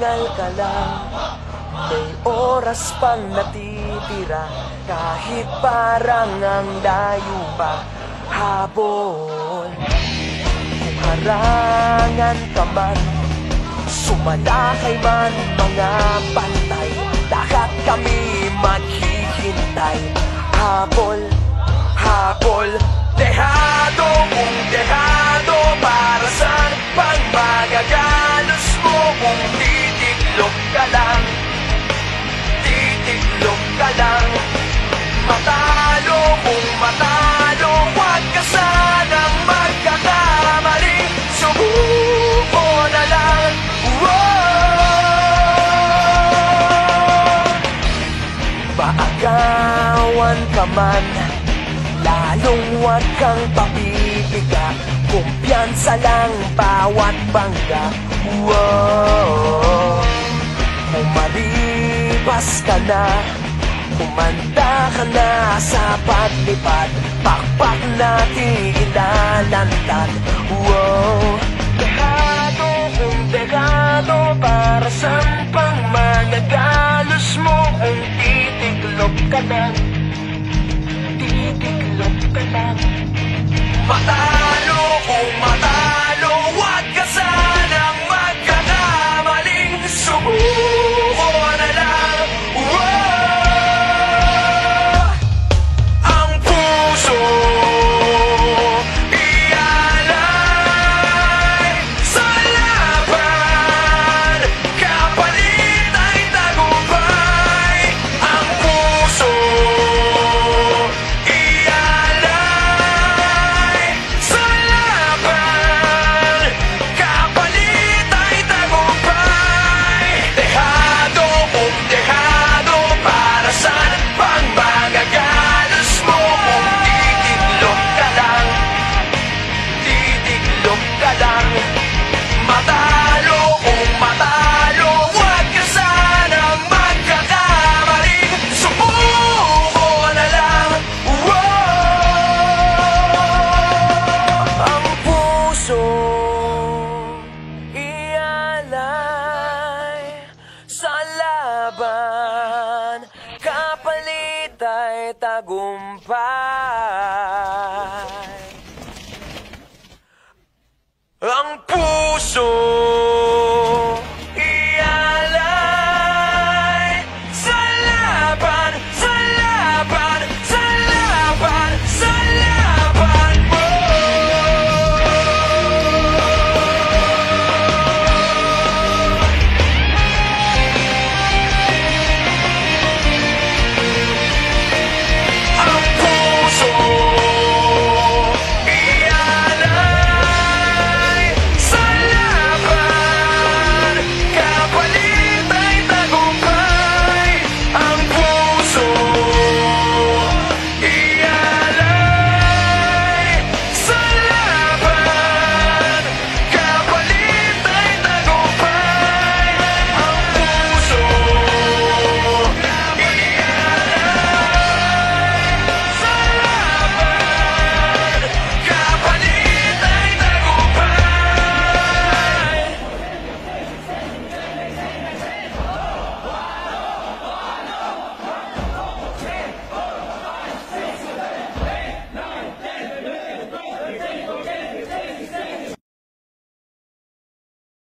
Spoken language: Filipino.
Magpahingal ka lang, may oras pang natitira. Kahit parang ang layo pa habol. Kung harangan ka man, sumalakay man mga bantay, lahat kami maghihintay. Habol, habol, dehado kung dehado. Para saan pang magagalos mo kung titiklop ka lang? Titiklop ka lang. Matalo kung matalo, huwag ka sanang magkakamali. Subuko na lang. Maagawan ka man, lalong huwag kang papipiga. Kumpiyansa lang bawat bangga. Kung maribas ka na, kumanda ka na sa paglipad, pakpak natin ilalantad. Dehado kung dehado, para saan pang magagalos mo kung titiklop ka lang? Titiklop ka lang. Matalo kung matalo, huwag ka sanang magkakamaling. Subuko na lang. Ang puso ialay sa laban, kapalit ay tagumpay. Ang puso kapalit ay tagumpay. Ang puso